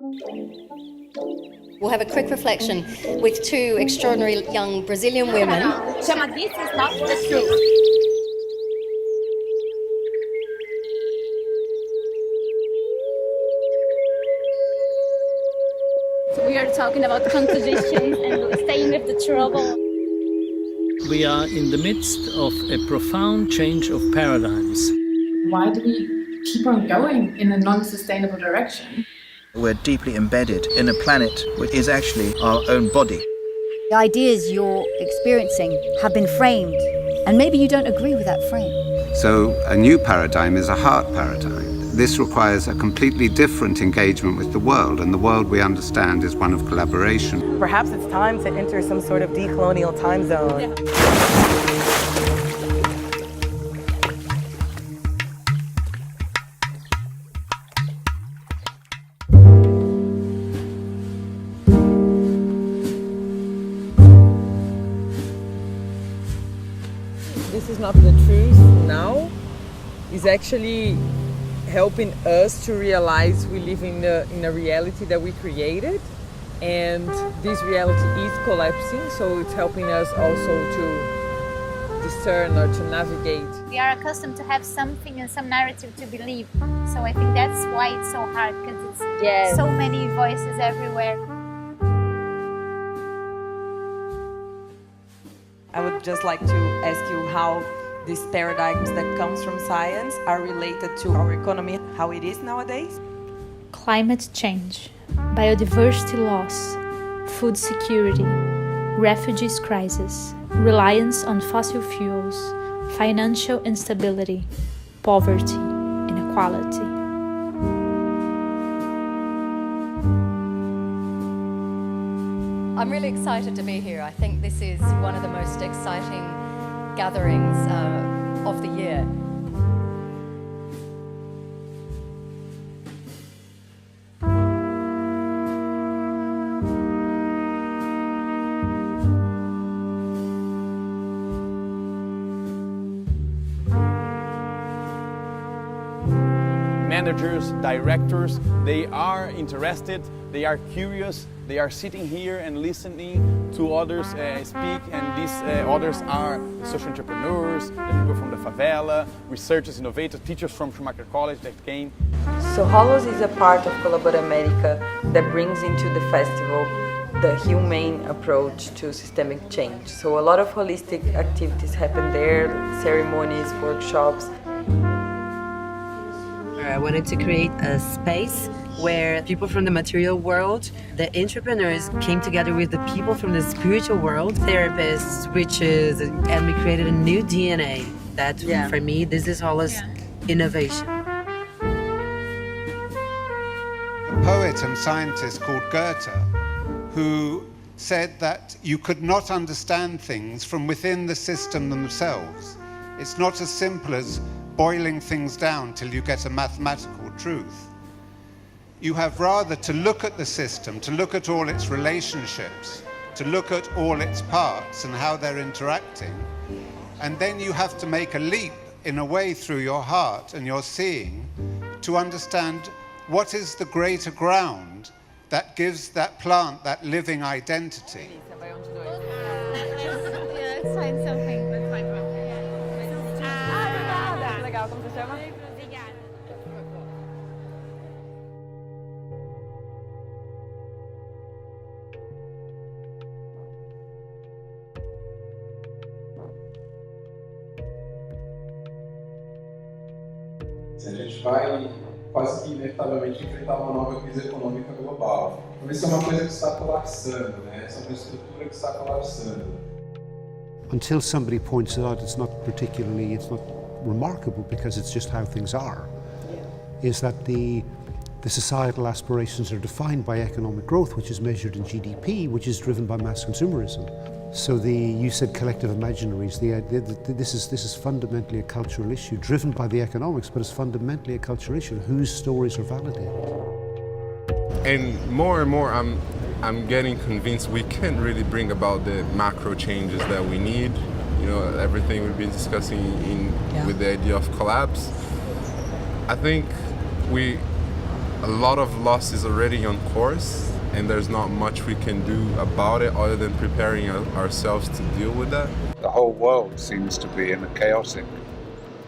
We'll have a quick reflection with two extraordinary young Brazilian women. This is not the truth. So we are talking about contradictions and staying with the trouble. We are in the midst of a profound change of paradigms. Why do we keep on going in a non-sustainable direction? We're deeply embedded in a planet which is actually our own body. The ideas you're experiencing have been framed, and maybe you don't agree with that frame. So a new paradigm is a heart paradigm. This requires a completely different engagement with the world, and the world we understand is one of collaboration. Perhaps it's time to enter some sort of decolonial time zone. This is not the truth now. It's actually helping us to realize we live in a reality that we created, and this reality is collapsing, so it's helping us also to discern or to navigate. We are accustomed to have something and some narrative to believe. So I think that's why it's so hard, because it's so many voices everywhere. I would just like to ask you how these paradigms that comes from science are related to our economy, how it is nowadays. Climate change, biodiversity loss, food security, refugees crisis, reliance on fossil fuels, financial instability, poverty, inequality. I'm really excited to be here. I think this is one of the most exciting gatherings of the year. Managers, directors, they are interested, they are curious, they are sitting here and listening to others speak, and these others are social entrepreneurs, the people from the favela, researchers, innovators, teachers from Schumacher College that came. So Holos is a part of ColaborAmerica that brings into the festival the humane approach to systemic change. So a lot of holistic activities happen there, ceremonies, workshops. I wanted to create a space where people from the material world, the entrepreneurs, came together with the people from the spiritual world, therapists, witches, and we created a new DNA that, for me, this is all innovation. A poet and scientist called Goethe, who said that you could not understand things from within the system themselves. It's not as simple as boiling things down till you get a mathematical truth. You have rather to look at the system, to look at all its relationships, to look at all its parts and how they're interacting, and then you have to make a leap in a way through your heart and your seeing to understand what is the greater ground that gives that plant that living identity. Let's find something. Como se chama? A gente vai quase que inevitavelmente enfrentar uma nova crise econômica global. Então, isso é uma coisa que está colapsando, né? Essa é uma estrutura que está colapsando. Until somebody points it out, it's not remarkable because it's just how things are, is that the societal aspirations are defined by economic growth, which is measured in GDP, which is driven by mass consumerism. So you said collective imaginaries. This is fundamentally a cultural issue, driven by the economics, but it's fundamentally a cultural issue. Whose stories are validated? And more, I'm getting convinced we can't really bring about the macro changes that we need. You know, everything we've been discussing with the idea of collapse. I think we a lot of loss is already on course, and there's not much we can do about it other than preparing ourselves to deal with that. The whole world seems to be in a chaotic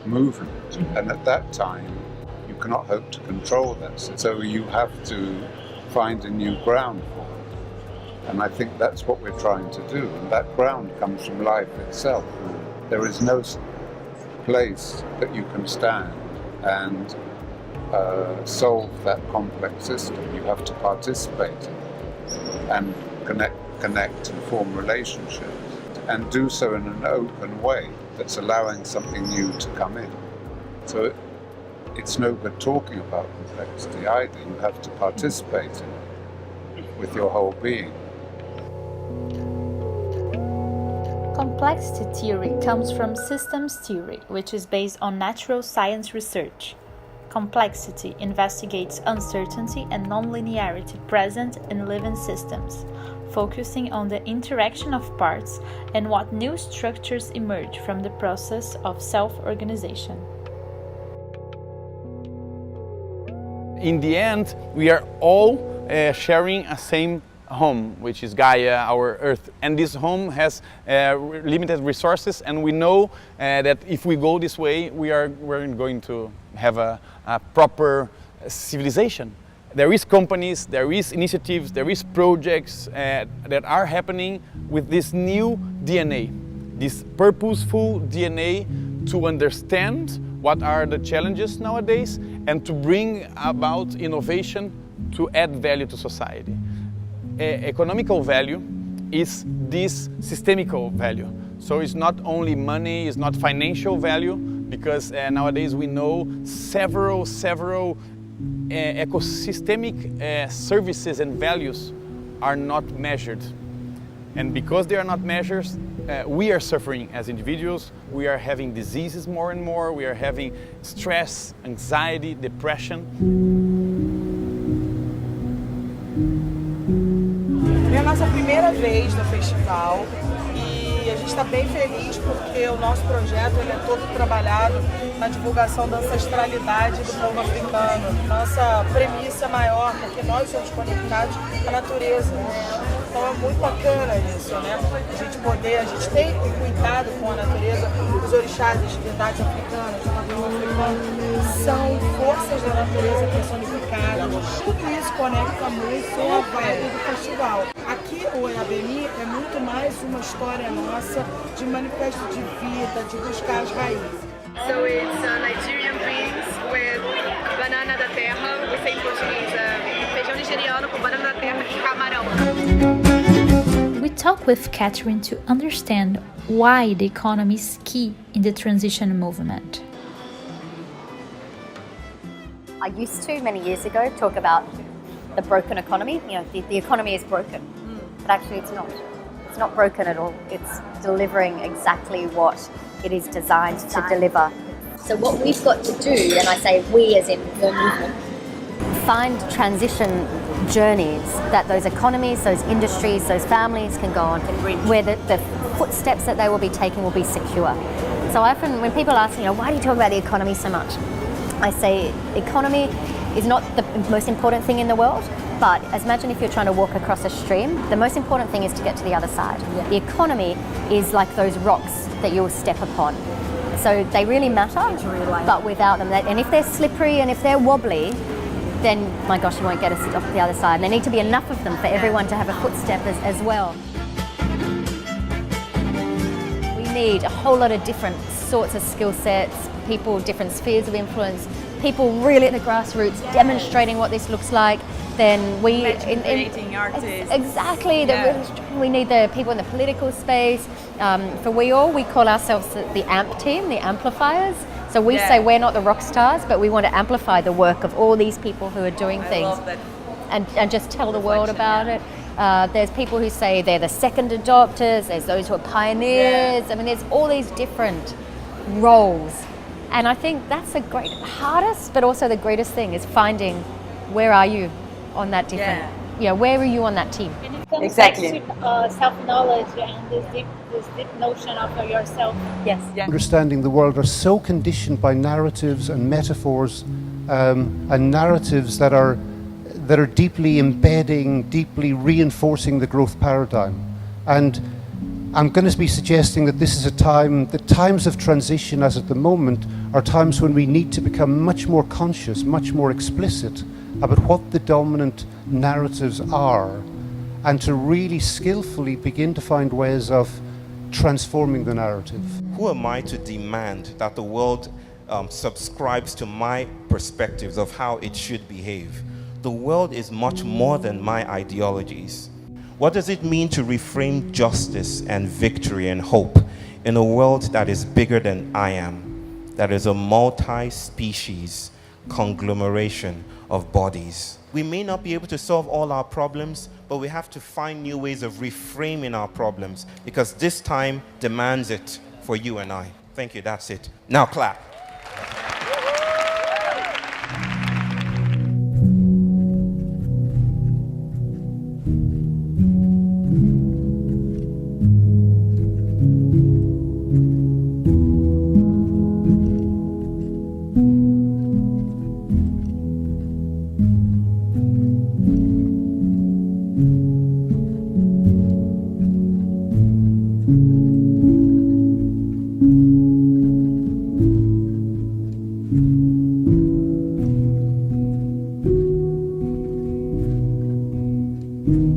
movement, and at that time you cannot hope to control this. So you have to find a new ground for it. And I think that's what we're trying to do, and that ground comes from life itself. There is no place that you can stand and solve that complex system. You have to participate in it and connect and form relationships, and do so in an open way that's allowing something new to come in. So it's no good talking about complexity either. You have to participate in it with your whole being. Complexity theory comes from systems theory, which is based on natural science research. Complexity investigates uncertainty and nonlinearity present in living systems, focusing on the interaction of parts and what new structures emerge from the process of self-organization. In the end, we are all sharing a same home, which is Gaia, our Earth. And this home has limited resources, and we know that if we go this way, we're going to have a proper civilization. There is companies, there is initiatives, there is projects that are happening with this new DNA, this purposeful DNA to understand what are the challenges nowadays and to bring about innovation to add value to society. Economical value is this systemical value. So it's not only money, it's not financial value, because nowadays we know several ecosystemic services and values are not measured. And because they are not measured, we are suffering as individuals, we are having diseases more and more, we are having stress, anxiety, depression. É a nossa primeira vez no festival e a gente está bem feliz porque o nosso projeto ele é todo trabalhado na divulgação da ancestralidade do povo africano. Nossa premissa maior, porque nós somos conectados à natureza. Então é muito bacana isso, né? A gente tem cuidado com a natureza, os orixás, as divindades africanas, o patrão africano, são forças da natureza personificadas. Tudo isso conecta muito com a vibe do festival. Aqui o EABMI é muito mais uma história nossa de manifesto de vida, de buscar as raízes. So it's Nigerian beans with banana da terra, we say in Portuguese, feijão nigeriano com banana da terra e camarão. We talk with Catherine to understand why the economy is key in the transition movement. I used to, many years ago, talk about the broken economy. You know, the economy is broken, but actually it's not. It's not broken at all. It's delivering exactly what it is designed to deliver. So what we've got to do, and I say we as in the movement, find transition journeys that those economies, those industries, those families can go on, where the footsteps that they will be taking will be secure. So often when people ask, why do you talk about the economy so much? I say economy is not the most important thing in the world, but imagine if you're trying to walk across a stream, the most important thing is to get to the other side. Yeah. The economy is like those rocks that you'll step upon. So they really matter, but without them, and if they're slippery and if they're wobbly, then my gosh, you won't get us off the other side. And there need to be enough of them for everyone to have a footstep as well. We need a whole lot of different sorts of skill sets, people, different spheres of influence, people really at the grassroots demonstrating what this looks like. Then we creating artists. Exactly. We need the people in the political space. For we call ourselves the AMP team, the amplifiers. So we say we're not the rock stars, but we want to amplify the work of all these people who are doing things and just tell the world about it. There's people who say they're the second adopters, there's those who are pioneers. I mean, there's all these different roles. And I think that's the hardest, but also the greatest thing is finding where are you on that different, where are you on that team? And it comes back to self-knowledge and this deep notion of yourself. Yes. Understanding the world are so conditioned by narratives and metaphors and narratives that are deeply embedding, deeply reinforcing the growth paradigm. And I'm going to be suggesting that this is a time, that times of transition as at the moment are times when we need to become much more conscious, much more explicit about what the dominant narratives are, and to really skillfully begin to find ways of transforming the narrative. Who am I to demand that the world subscribes to my perspectives of how it should behave? The world is much more than my ideologies. What does it mean to reframe justice and victory and hope in a world that is bigger than I am, that is a multi-species conglomeration of bodies? We may not be able to solve all our problems, but we have to find new ways of reframing our problems, because this time demands it for you and I. Thank you, that's it. Now clap. Mm-hmm.